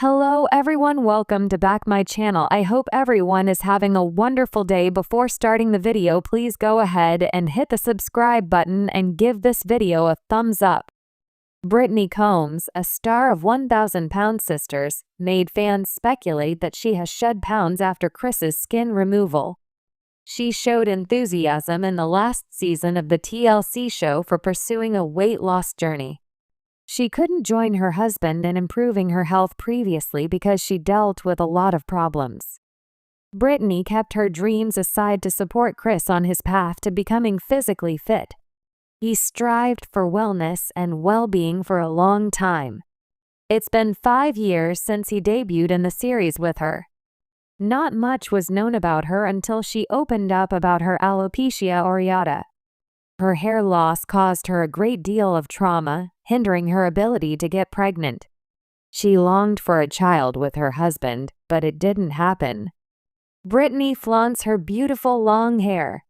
Hello everyone, welcome to back my channel. I hope everyone is having a wonderful day. Before starting the video, please go ahead and hit the subscribe button and give this video a thumbs up. Brittany Combs, a star of 1,000 Pound Sisters, made fans speculate that she has shed pounds after Chris's skin removal. She showed enthusiasm in the last season of the TLC show for pursuing a weight loss journey. She couldn't join her husband in improving her health previously because she dealt with a lot of problems. Brittany kept her dreams aside to support Chris on his path to becoming physically fit. He strived for wellness and well-being for a long time. It's been 5 years since he debuted in the series with her. Not much was known about her until she opened up about her alopecia areata. Her hair loss caused her a great deal of trauma, hindering her ability to get pregnant. She longed for a child with her husband, but it didn't happen. Brittany flaunts her beautiful long hair.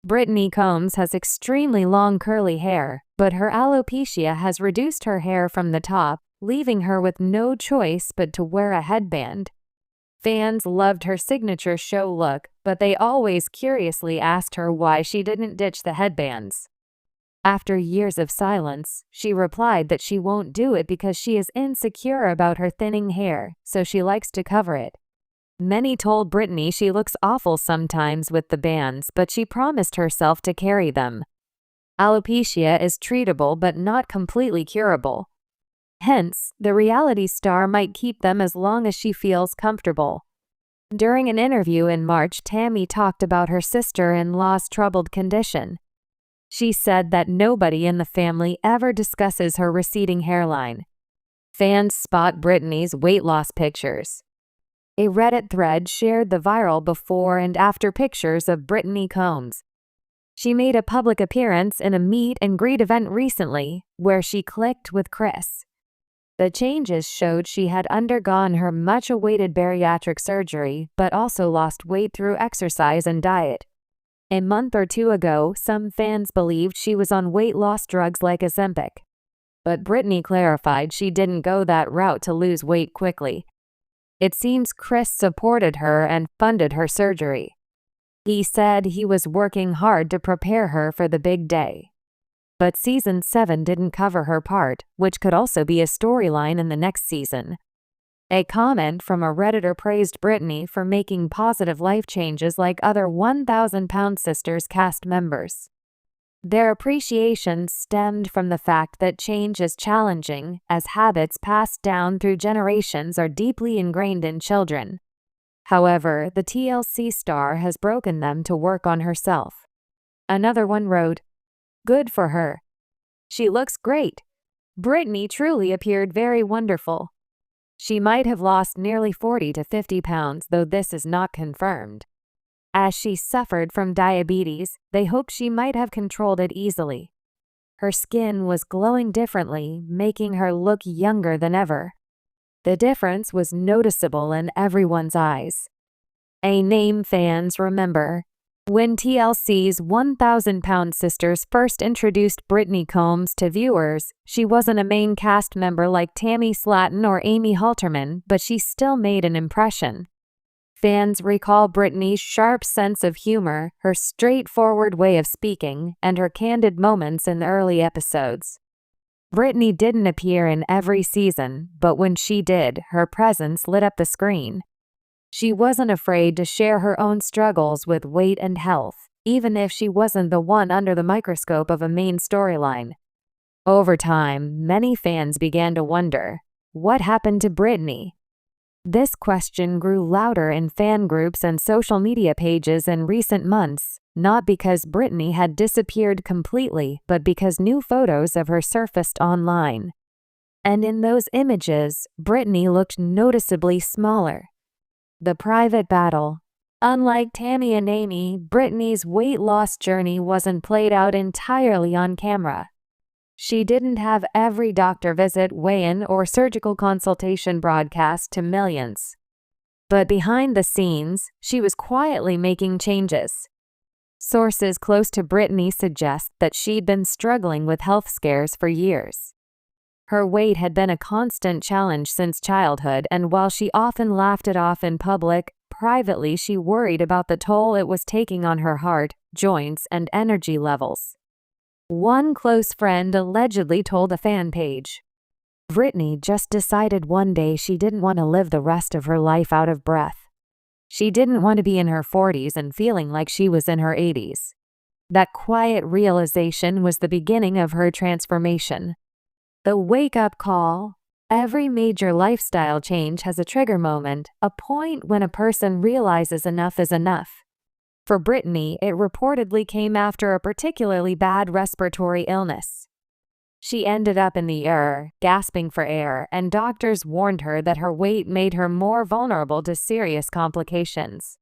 Brittany Combs has extremely long curly hair, but her alopecia has reduced her hair from the top, leaving her with no choice but to wear a headband. Fans loved her signature show look, but they always curiously asked her why she didn't ditch the headbands. After years of silence, she replied that she won't do it because she is insecure about her thinning hair, so she likes to cover it. Many told Brittany she looks awful sometimes with the bands, but she promised herself to carry them. Alopecia is treatable but not completely curable. Hence, the reality star might keep them as long as she feels comfortable. During an interview in March, Tammy talked about her sister-in-law's troubled condition. She said that nobody in the family ever discusses her receding hairline. Fans spot Brittany's weight loss pictures. A Reddit thread shared the viral before and after pictures of Brittany Combs. She made a public appearance in a meet and greet event recently, where she clicked with Chris. The changes showed she had undergone her much-awaited bariatric surgery, but also lost weight through exercise and diet. A month or two ago, some fans believed she was on weight loss drugs like Ozempic. But Brittany clarified she didn't go that route to lose weight quickly. It seems Chris supported her and funded her surgery. He said he was working hard to prepare her for the big day. But Season 7 didn't cover her part, which could also be a storyline in the next season. A comment from a Redditor praised Brittany for making positive life changes like other 1,000 Pound Sisters cast members. Their appreciation stemmed from the fact that change is challenging, as habits passed down through generations are deeply ingrained in children. However, the TLC star has broken them to work on herself. Another one wrote, "Good for her. She looks great. Brittany truly appeared very wonderful. She might have lost nearly 40 to 50 pounds, though this is not confirmed. As she suffered from diabetes, they hoped she might have controlled it easily. Her skin was glowing differently, making her look younger than ever. The difference was noticeable in everyone's eyes." A name fans remember. When TLC's 1,000 Pound Sisters first introduced Brittany Combs to viewers, she wasn't a main cast member like Tammy Slaton or Amy Halterman, but she still made an impression. Fans recall Brittany's sharp sense of humor, her straightforward way of speaking, and her candid moments in the early episodes. Brittany didn't appear in every season, but when she did, her presence lit up the screen. She wasn't afraid to share her own struggles with weight and health, even if she wasn't the one under the microscope of a main storyline. Over time, many fans began to wonder, what happened to Brittany? This question grew louder in fan groups and social media pages in recent months, not because Brittany had disappeared completely, but because new photos of her surfaced online. And in those images, Brittany looked noticeably smaller. The private battle. Unlike Tammy and Amy, Brittany's weight loss journey wasn't played out entirely on camera. She didn't have every doctor visit, weigh-in, or surgical consultation broadcast to millions. But behind the scenes, she was quietly making changes. Sources close to Brittany suggest that she'd been struggling with health scares for years. Her weight had been a constant challenge since childhood, and while she often laughed it off in public, privately she worried about the toll it was taking on her heart, joints, and energy levels. One close friend allegedly told a fan page, "Brittany just decided one day she didn't want to live the rest of her life out of breath. She didn't want to be in her 40s and feeling like she was in her 80s. That quiet realization was the beginning of her transformation." The wake-up call. Every major lifestyle change has a trigger moment, a point when a person realizes enough is enough. For Brittany, it reportedly came after a particularly bad respiratory illness. She ended up in the ER, gasping for air, and doctors warned her that her weight made her more vulnerable to serious complications.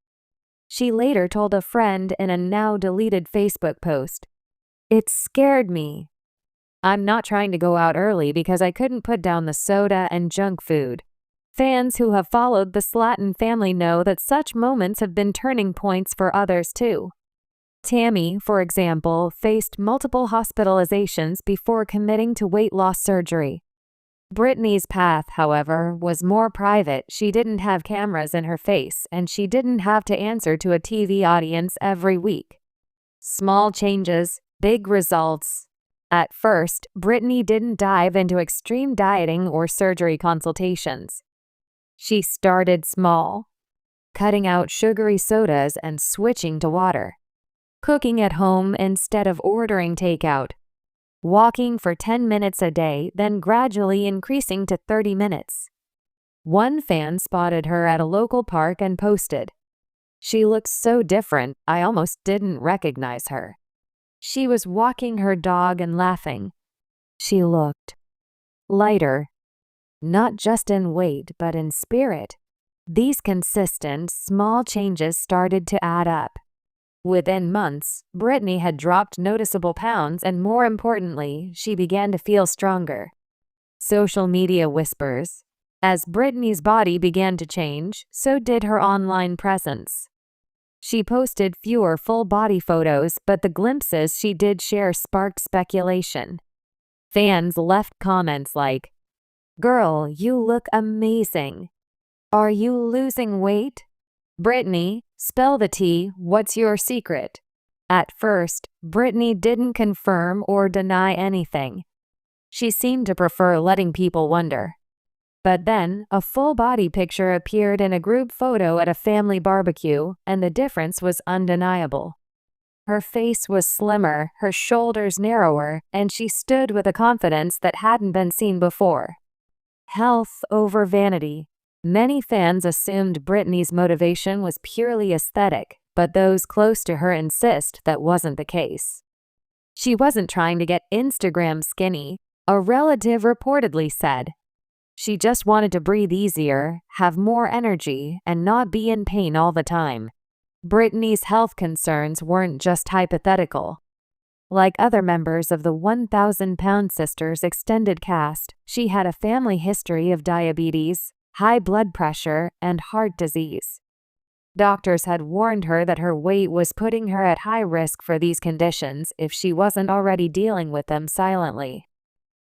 She later told a friend in a now-deleted Facebook post, "It scared me. I'm not trying to go out early because I couldn't put down the soda and junk food." Fans who have followed the Slatton family know that such moments have been turning points for others too. Tammy, for example, faced multiple hospitalizations before committing to weight loss surgery. Brittany's path, however, was more private. She didn't have cameras in her face, and she didn't have to answer to a TV audience every week. Small changes, big results. At first, Brittany didn't dive into extreme dieting or surgery consultations. She started small, cutting out sugary sodas and switching to water, cooking at home instead of ordering takeout, walking for 10 minutes a day, then gradually increasing to 30 minutes. One fan spotted her at a local park and posted, "She looks so different, I almost didn't recognize her. She was walking her dog and laughing. She looked lighter, not just in weight but in spirit." These consistent, small changes started to add up. Within months, Brittany had dropped noticeable pounds, and more importantly, she began to feel stronger. Social media whispers. As Brittany's body began to change, so did her online presence. She posted fewer full-body photos, but the glimpses she did share sparked speculation. Fans left comments like, "Girl, you look amazing. Are you losing weight? Brittany, spill the tea, what's your secret?" At first, Brittany didn't confirm or deny anything. She seemed to prefer letting people wonder. But then, a full-body picture appeared in a group photo at a family barbecue, and the difference was undeniable. Her face was slimmer, her shoulders narrower, and she stood with a confidence that hadn't been seen before. Health over vanity. Many fans assumed Brittany's motivation was purely aesthetic, but those close to her insist that wasn't the case. She wasn't trying to get Instagram skinny, a relative reportedly said. She just wanted to breathe easier, have more energy, and not be in pain all the time. Brittany's health concerns weren't just hypothetical. Like other members of the 1,000-pound Sisters extended cast, she had a family history of diabetes, high blood pressure, and heart disease. Doctors had warned her that her weight was putting her at high risk for these conditions if she wasn't already dealing with them silently.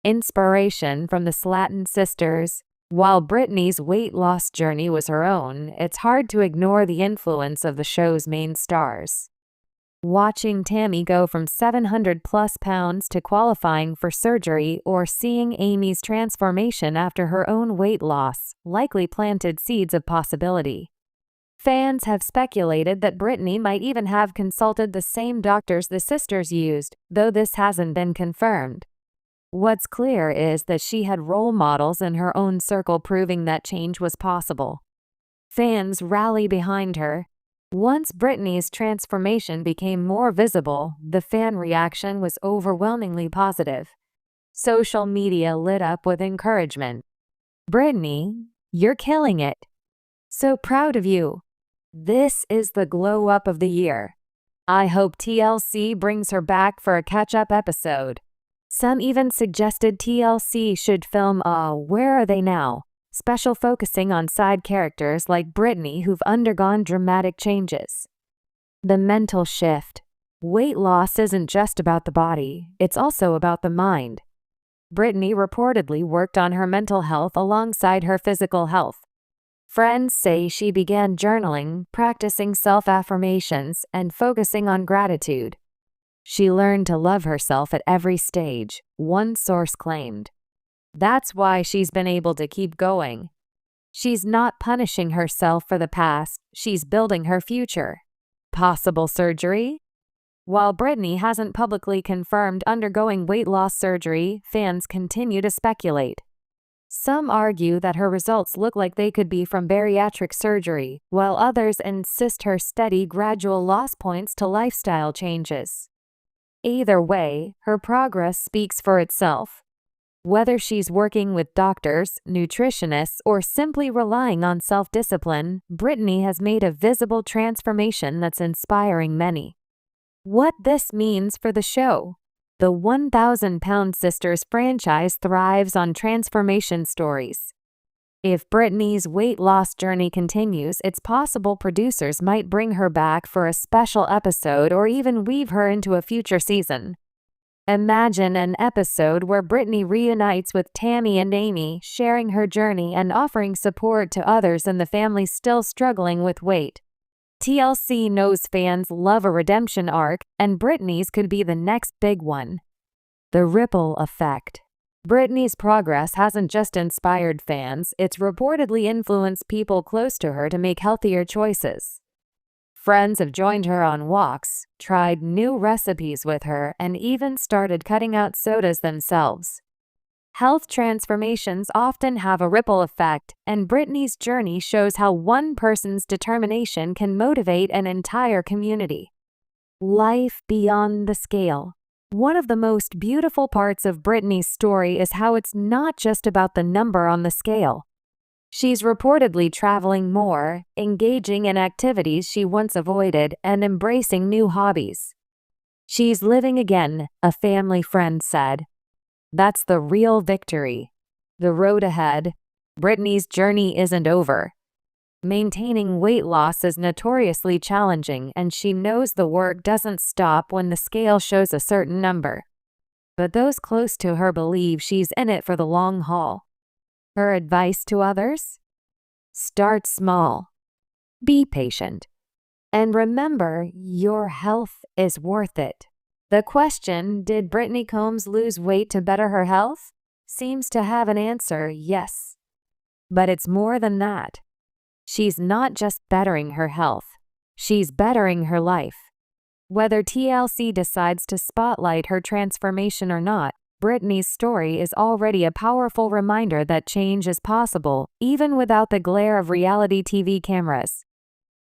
Inspiration from the Slatton sisters. While Brittany's weight loss journey was her own, it's hard to ignore the influence of the show's main stars. Watching Tammy go from 700-plus pounds to qualifying for surgery, or seeing Amy's transformation after her own weight loss, likely planted seeds of possibility. Fans have speculated that Brittany might even have consulted the same doctors the sisters used, though this hasn't been confirmed. What's clear is that she had role models in her own circle proving that change was possible. Fans rally behind her. Once Brittany's transformation became more visible, the fan reaction was overwhelmingly positive. Social media lit up with encouragement. "Brittany, you're killing it. So proud of you. This is the glow up of the year. I hope TLC brings her back for a catch-up episode." Some even suggested TLC should film a "Where Are They Now?" special focusing on side characters like Brittany who've undergone dramatic changes. The mental shift. Weight loss isn't just about the body, it's also about the mind. Brittany reportedly worked on her mental health alongside her physical health. Friends say she began journaling, practicing self-affirmations, and focusing on gratitude. She learned to love herself at every stage, one source claimed. That's why she's been able to keep going. She's not punishing herself for the past, she's building her future. Possible surgery? While Brittany hasn't publicly confirmed undergoing weight loss surgery, fans continue to speculate. Some argue that her results look like they could be from bariatric surgery, while others insist her steady, gradual loss points to lifestyle changes. Either way, her progress speaks for itself. Whether she's working with doctors, nutritionists, or simply relying on self-discipline, Brittany has made a visible transformation that's inspiring many. What this means for the show. The 1,000-Pound Sisters franchise thrives on transformation stories. If Brittany's weight loss journey continues, it's possible producers might bring her back for a special episode or even weave her into a future season. Imagine an episode where Brittany reunites with Tammy and Amy, sharing her journey and offering support to others in the family still struggling with weight. TLC knows fans love a redemption arc, and Brittany's could be the next big one. The ripple effect. Brittany's progress hasn't just inspired fans, it's reportedly influenced people close to her to make healthier choices. Friends have joined her on walks, tried new recipes with her, and even started cutting out sodas themselves. Health transformations often have a ripple effect, and Brittany's journey shows how one person's determination can motivate an entire community. Life beyond the scale. One of the most beautiful parts of Brittany's story is how it's not just about the number on the scale. She's reportedly traveling more, engaging in activities she once avoided, and embracing new hobbies. She's living again, a family friend said. That's the real victory. The road ahead. Brittany's journey isn't over. Maintaining weight loss is notoriously challenging, and she knows the work doesn't stop when the scale shows a certain number. But those close to her believe she's in it for the long haul. Her advice to others? Start small. Be patient. And remember, your health is worth it. The question, did Brittany Combs lose weight to better her health? Seems to have an answer, yes. But it's more than that. She's not just bettering her health. She's bettering her life. Whether TLC decides to spotlight her transformation or not, Brittany's story is already a powerful reminder that change is possible, even without the glare of reality TV cameras.